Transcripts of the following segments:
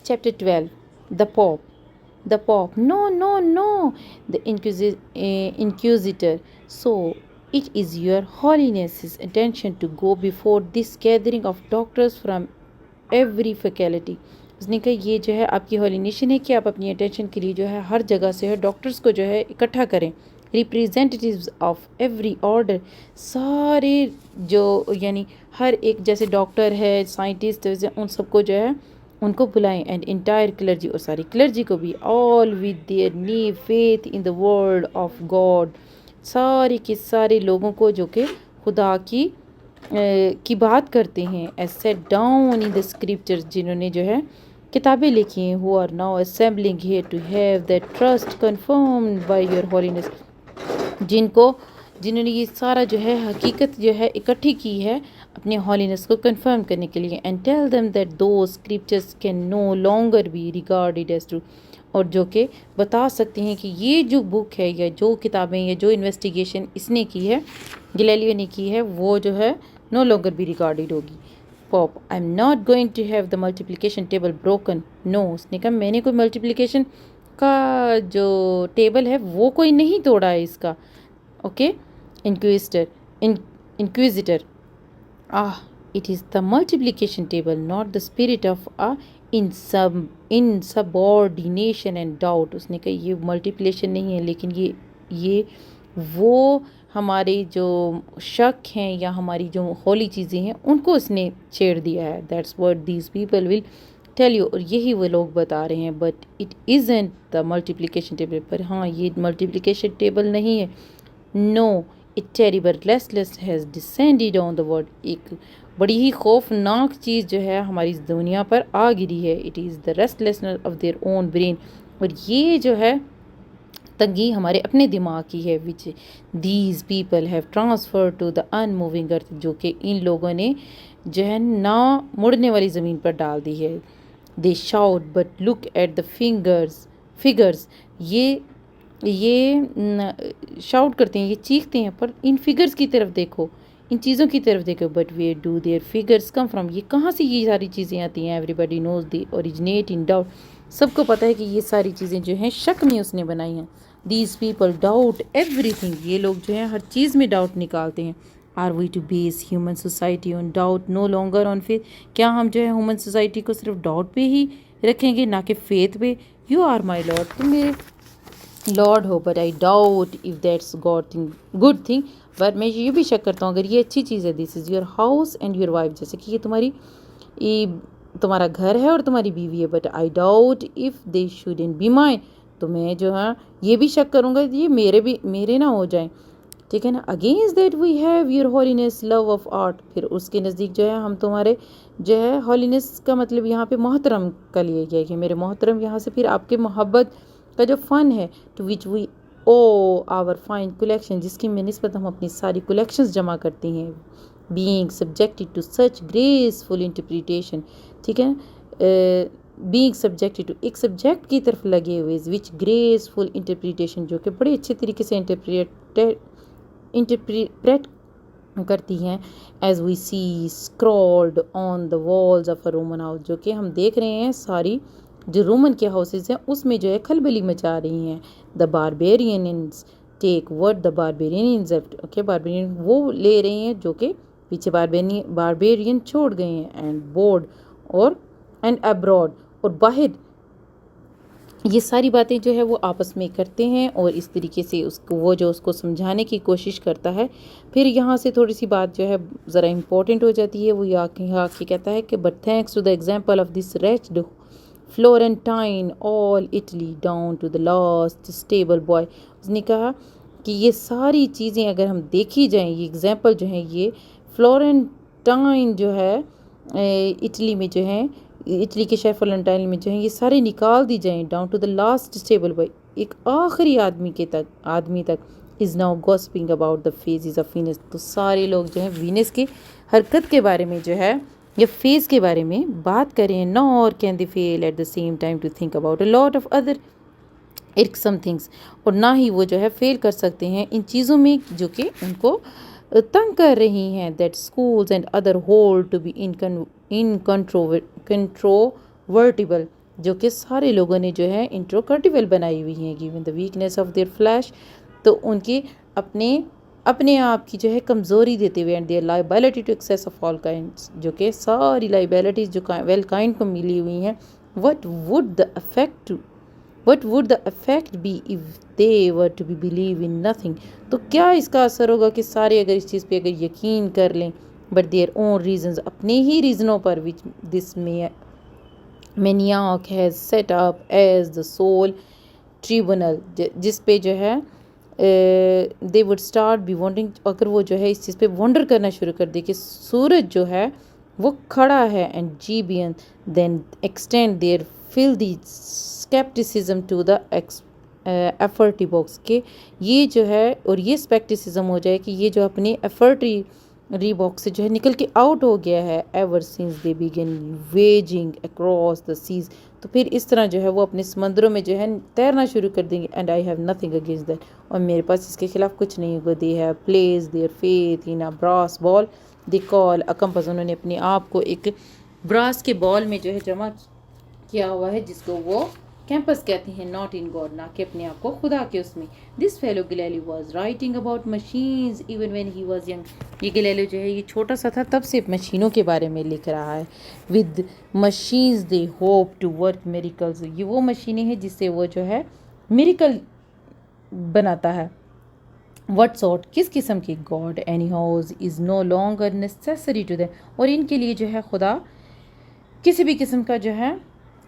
Chapter 12. The Pope. The Pope. No, no, no. The Inquisitor. So, it is your Holiness's intention to go before this gathering of doctors from every faculty. उसने कहा ये जो है आपकी हॉलिनेशन है कि आप अपनी अटेंशन के लिए जो है हर जगह से है डॉक्टर्स को जो है इकट्ठा करें, रिप्रेजेंटेटिव्स ऑफ एवरी ऑर्डर, सारे जो यानी हर एक जैसे डॉक्टर है साइंटिस्ट उन सबको जो है उनको बुलाएं, एंड इंटायर क्लर्जी और सारी क्लर्जी को भी, all with their knee faith in the word of God, सारे के सारे लोगों को जो कि खुदा की बात करते हैं, as set down in the scriptures, जिन्होंने जो है किताबें लिखी हैं, who are now assembling here to have that trust confirmed by your holiness, जिन्होंने ये सारा जो है हकीकत जो है इकट्ठी की है अपने हॉलीनेस को कंफर्म करने के लिए, and tell them that the scriptures can no longer be regarded as true, और जो कि बता सकते हैं कि ये जो बुक है या जो किताबें या जो इन्वेस्टिगेशन इसने की है, गैलीलियो ने की है, वो जो है नो लॉन्गर बी रिगार्डेड होगी. Pope. I am not going to have the multiplication table broken. No, उसने कहा मैंने कोई मल्टीप्लिकेशन का जो टेबल है वो कोई नहीं तोड़ा है इसका. Okay. Inquisitor. Ah, it is the multiplication table, not the spirit of a insubordination and doubt. उसने कहा ये मल्टीप्लिकेशन नहीं है, लेकिन ये वो हमारे जो शक हैं या हमारी जो होली चीज़ें हैं उनको उसने छेड़ दिया है. That's what these people will tell you, और यही वो लोग बता रहे हैं. But it isn't the multiplication table. पर हाँ, ये मल्टीप्लिकेशन टेबल नहीं है. No, it terrible restless has descended on the world. एक बड़ी ही खौफनाक चीज़ जो है हमारी दुनिया पर आ गिरी है. It is the restlessness of their own brain. और ये जो है तंगी हमारे अपने दिमाग की है, which these people have transfer to the unmoving earth, जो कि इन लोगों ने जो है ना मुड़ने वाली ज़मीन पर डाल दी है. They shout but look at the figures. ये शाउट करते हैं, ये चीखते हैं, पर इन फिगर्स की तरफ देखो, इन चीज़ों की तरफ देखो. But where do their figures come from. ये कहाँ से ये सारी चीज़ें आती हैं. Everybody knows they originate in doubt. सबको पता है कि ये सारी चीज़ें जो हैं शक में उसने बनाई हैं. These people doubt everything. ये लोग जो हैं हर चीज़ में डाउट निकालते हैं. Are we to base human society on doubt no longer on faith. क्या हम जो है ह्यूमन सोसाइटी को सिर्फ डाउट पे ही रखेंगे, ना कि फेथ पे. यू आर माई लॉर्ड, तुम मेरे लॉर्ड हो, but I doubt if that's good thing. पर मैं ये भी शक करता हूँ अगर ये अच्छी चीज़ है. This is your house and your wife, जैसे कि ये तुम्हारा घर है और तुम्हारी बीवी है. But I doubt if they shouldn't be mine. तो मैं जो है ये भी शक करूँगा ये मेरे ना हो जाएं. ठीक है ना. Against that we have your holiness love of art. फिर उसके नज़दीक जो है हम तुम्हारे जो है हॉलीनेस का मतलब यहाँ पे मोहतरम का लिया गया कि मेरे मोहतरम, यहाँ से फिर आपके मोहब्बत का जो फ़न है, to which we owe our fine collection, जिसकी निस्बत हम अपनी सारी कलेक्शंस जमा करती हैं. Being subjected to such graceful interpretation. ठीक है. बीइंग सब्जेक्टेड टू, एक सब्जेक्ट की तरफ लगे हुए, विच ग्रेसफुल इंटरप्रिटेशन, जो कि बड़े अच्छे तरीके से इंटरप्रेट करती हैं. As we see scrawled on the walls of a Roman house, जो कि हम देख रहे हैं सारी जो रोमन के हाउसेज हैं उसमें जो है खलबली मचा रही हैं. The barbarians take word the barbarians. Okay, barbarian वो ले रहे हैं जो कि पीछे बारबेरियन छोड़ गए हैं. एंड बोर्ड और एंड अब्रॉड, और बाहर ये सारी बातें जो है वो आपस में करते हैं और इस तरीके से उसको समझाने की कोशिश करता है. फिर यहाँ से थोड़ी सी बात जो है ज़रा इम्पोर्टेंट हो जाती है. वो आके कहता है कि but thanks to the example of this wretched Florentine all Italy down to the last stable boy. उसने कहा कि ये सारी चीज़ें अगर हम देखी जाएं, ये एग्जाम्पल जो है ये फ्लोरेंटाइन जो है इटली में जो है, इटली के शहर फ्लोरेंटाइन में जो है, ये सारे निकाल दी जाएं down to the last stable boy, एक आखिरी आदमी तक is now gossiping about the phases of Venus. तो सारे लोग जो है वीनस की हरकत के बारे में जो है या फेज़ के बारे में बात करें. Nor can they fail at the same time to think about a lot of other irksome things. और ना ही वो जो है फेल कर सकते हैं इन चीज़ों में जो कि उनको तंग कर रही हैं. That schools and other hold to be incontrovertible. जो कि सारे लोगों ने जो है इंट्रोकर्टिवल बनाई हुई हैं, given the weakness of their flash, तो उनकी अपने अपने आप की जो है कमज़ोरी देते हुए, and their liability to excess of all kinds, जो कि सारी लाइबिलिटीज़ जो वेल काइंड को मिली हुई हैं, what would the effect what would the effect be if they were to be believe in nothing, तो क्या इसका असर होगा कि सारे अगर इस चीज़ पे अगर यकीन कर लें, बट देयर ओन रीजंस, अपने ही रीज़नों पर, which this maniac has set up as the sole tribunal, जिस पे जो है they would start be wandering, अगर वो जो है इस चीज़ पे वॉन्डर करना शुरू कर दे कि सूरज जो है वो खड़ा है, एंड जीबियन then extend their fill the scepticism to the एफर्टी बॉक्स, के ये जो है और ये स्पेक्टिसिज्म हो जाए कि ये जो अपने एफर्टी बॉक्स से जो है निकल के आउट हो गया है, ever since they begin wedging across the seas, तो फिर इस तरह जो है वो अपने समंदरों में जो है तैरना शुरू कर देंगे, and I have nothing against that, और मेरे पास इसके खिलाफ कुछ नहीं होगा, they have place their faith in a brass ball they call a compass, उन्होंने अपने आप को एक ब्रास के बॉल में जो है जमा किया हुआ है जिसको वो कैंपस कहते हैं, नॉट इन गॉड, ना कि अपने आप को खुदा के उसमें। This fellow Galileo was writing about machines even when he was young, ये गैलीलियो जो है ये छोटा सा था तब से मशीनों के बारे में लिख रहा है। With machines they hope to work miracles, ये वो मशीनें हैं जिससे वो जो है मेरिकल बनाता है। वट सॉर्ट, किस किस्म की, God any house is no longer necessary to them, और इनके लिए जो है खुदा किसी भी किस्म का जो है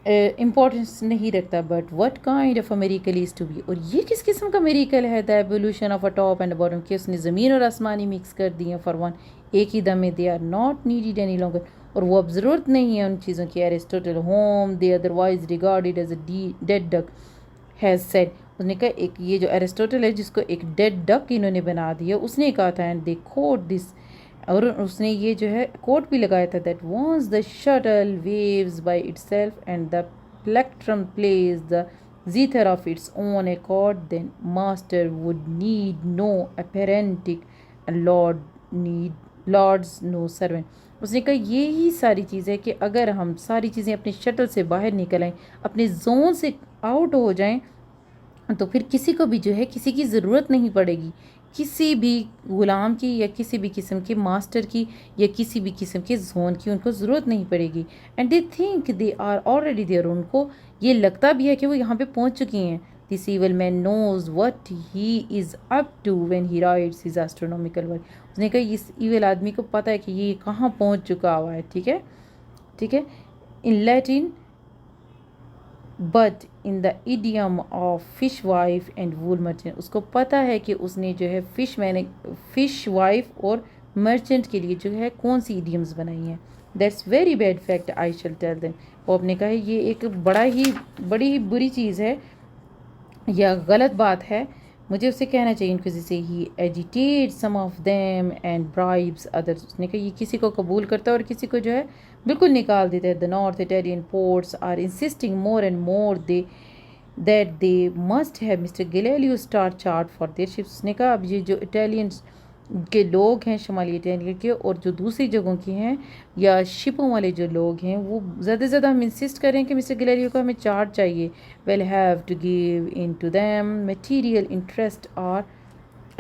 इम्पोर्टेंस नहीं रखता, but what kind of a miracle is to be, और ये किस किस्म का मेरिकल है, the evolution of a top and bottom, कि उसने ज़मीन और आसमानी मिक्स कर दिए फॉर वन, एक ही दम में, they are not needed any longer, और वो अब ज़रूरत नहीं है उन चीज़ों की। Aristotle home they otherwise regarded as a dead duck has said, उसने कहा एक ये जो एरिस्टोटल है जिसको एक डेड डक इन्होंने बना दिया, उसने कहा था, एंड दे कोट दिस, और उसने ये जो है कोट भी लगाया था, that once the shuttle weaves by itself and the plectrum plays the zither of its own accord, then master would need no apprentice lords no servant, उसने कहा ये ही सारी चीज़ है कि अगर हम सारी चीज़ें अपने शटल से बाहर निकल आएँ, अपने जोन से आउट हो जाएं, तो फिर किसी को भी जो है किसी की ज़रूरत नहीं पड़ेगी, किसी भी गुलाम की या किसी भी किस्म के मास्टर की या किसी भी किस्म के जोन की उनको ज़रूरत नहीं पड़ेगी। And they think they are already there, उनको ये लगता भी है कि वो यहाँ पे पहुँच चुकी हैं। This evil man knows what he is up to when he writes his astronomical work, उसने कहा इस ईवल आदमी को पता है कि ये कहाँ पहुँच चुका हुआ है। ठीक है, ठीक है, in Latin but in the idiom of fish wife and wool merchant, उसको पता है कि उसने जो है फिश वाइफ और मर्चेंट के लिए जो है कौन सी इडियम्स बनाई हैं। That's very bad fact I shall tell them, वो आपने कहा ये एक बड़ी ही बुरी चीज़ है या गलत बात है, मुझे उससे कहना चाहिए इनको, जैसे ही agitate some of them and bribes others, उसने कहा ये किसी को कबूल करता है और किसी को जो है बिल्कुल निकाल देता है। The north Italian ports are insisting more and more that they must have mister Galileo star chart for their ships, उसने कहा अब ये जो इटालियन के लोग हैं शुमाली इटालिया के और जो दूसरी जगहों के हैं या शिपों वाले जो लोग हैं वो ज़्यादा से ज़्यादा हम इंसिस्ट करें कि मिस्टर गैलीलियो को हमें चार्ट चाहिए, well have to give in to them material interest are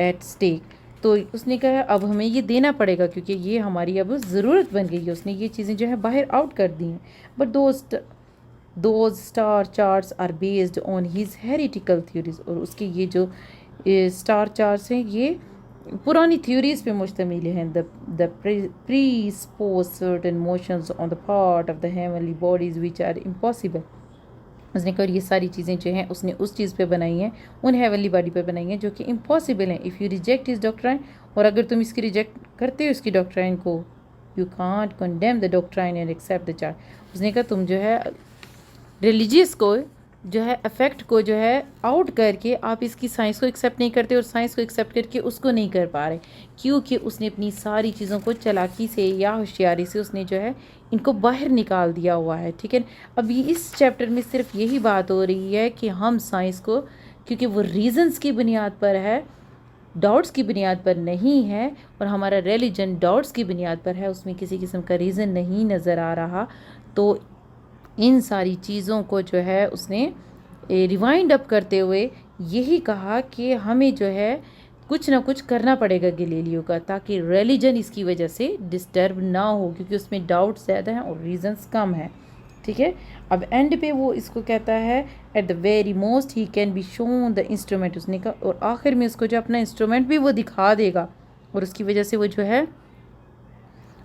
at stake, तो उसने कहा अब हमें ये देना पड़ेगा क्योंकि ये हमारी अब ज़रूरत बन गई है, उसने ये चीज़ें जो है बाहर आउट कर दी हैं। But those star charts are based on his heretical theories, और उसके ये जो स्टार चार्ट्स हैं ये पुरानी थ्योरीज पे मुश्तमिल हैं। The presuppose certain motions on the part of the heavenly bodies which are impossible, उसने कहा ये सारी चीज़ें जो हैं उसने उस चीज़ पे बनाई हैं, उन हेवनली बॉडी पे बनाई हैं जो कि इम्पॉसिबल हैं। इफ़ यू रिजेक्ट इस डॉक्ट्राइन, और अगर तुम इसकी रिजेक्ट करते हो इसकी डॉक्ट्राइन को, you can't condemn the doctrine and accept the chart, उसने कहा तुम जो है रिलीजियस को जो है अफेक्ट को जो है आउट करके आप इसकी साइंस को एक्सेप्ट नहीं करते और साइंस को एक्सेप्ट करके उसको नहीं कर पा रहे, क्योंकि उसने अपनी सारी चीज़ों को चालाकी से या होशियारी से उसने जो है इनको बाहर निकाल दिया हुआ है। ठीक है, अभी इस चैप्टर में सिर्फ यही बात हो रही है कि हम साइंस को, क्योंकि वो रीजंस की बुनियाद पर है, डाउट्स की बुनियाद पर नहीं है, और हमारा रिलीजन डाउट्स की बुनियाद पर है, उसमें किसी किस्म का रीज़न नहीं नज़र आ रहा, तो इन सारी चीज़ों को जो है उसने रिवाइंड अप करते हुए यही कहा कि हमें जो है कुछ ना कुछ करना पड़ेगा गैलीलियो का, ताकि रिलीजन इसकी वजह से डिस्टर्ब ना हो, क्योंकि उसमें डाउट ज़्यादा हैं और रीजंस कम हैं। ठीक है, अब एंड पे वो इसको कहता है at the very most he can be shown the instrument, उसने कहा, और आखिर में उसको जो अपना इंस्ट्रूमेंट भी वो दिखा देगा और उसकी वजह से वो जो है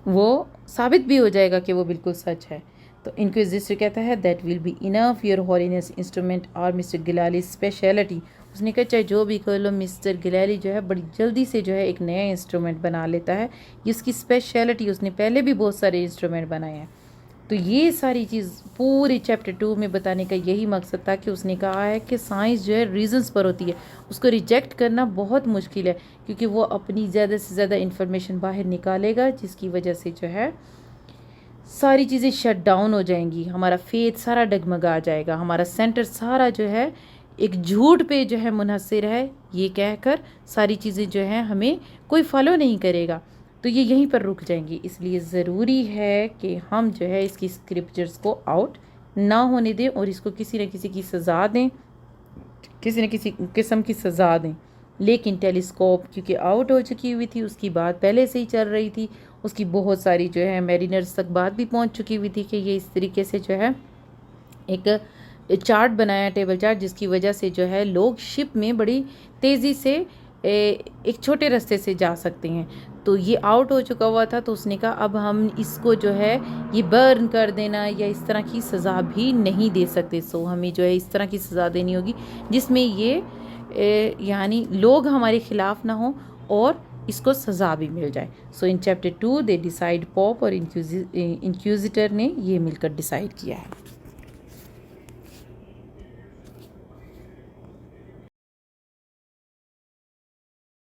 वो साबित भी हो जाएगा कि वो बिल्कुल सच है। तो इंक्विजिटर कहता है that will be enough your holiness instrument और मिस्टर गिलाली स्पेशलिटी। उसने कहा चाहे जो भी कर लो, मिस्टर गिलाली जो है बड़ी जल्दी से जो है एक नया इंस्ट्रूमेंट बना लेता है, ये उसकी स्पेशलिटी, उसने पहले भी बहुत सारे इंस्ट्रूमेंट बनाए हैं। तो ये सारी चीज़ पूरे चैप्टर 2 में बताने का यही मकसद था कि उसने कहा है कि साइंस जो है रीजंस पर होती है, उसको रिजेक्ट करना बहुत मुश्किल है, क्योंकि वो अपनी ज़्यादा से ज़्यादा इन्फॉर्मेशन बाहर निकालेगा, जिसकी वजह से जो है सारी चीज़ें शट डाउन हो जाएंगी, हमारा फेथ सारा डगमगा जाएगा, हमारा सेंटर सारा जो है एक झूठ पे जो है मुनहसर है, ये कहकर सारी चीज़ें जो है हमें कोई फॉलो नहीं करेगा, तो ये यहीं पर रुक जाएंगी। इसलिए ज़रूरी है कि हम जो है इसकी स्क्रिप्चर्स को आउट ना होने दें और इसको किसी न किसी की सज़ा दें, किसी न किसी किस्म की सज़ा दें। लेकिन टेलीस्कोप क्योंकि आउट हो चुकी हुई थी, उसकी बात पहले से ही चल रही थी, उसकी बहुत सारी जो है मैरिनर्स तक बात भी पहुंच चुकी हुई थी कि ये इस तरीके से जो है एक चार्ट बनाया, टेबल चार्ट, जिसकी वजह से जो है लोग शिप में बड़ी तेज़ी से एक छोटे रास्ते से जा सकते हैं। तो ये आउट हो चुका हुआ था, तो उसने कहा अब हम इसको जो है ये बर्न कर देना या इस तरह की सज़ा भी नहीं दे सकते। सो हमें जो है इस तरह की सज़ा देनी होगी जिसमें ये यानी लोग हमारे ख़िलाफ़ ना हो और इसको सज़ा भी मिल जाए। So in chapter 2 they decide, pope और इंक्विजिटर ने ये मिलकर डिसाइड किया है।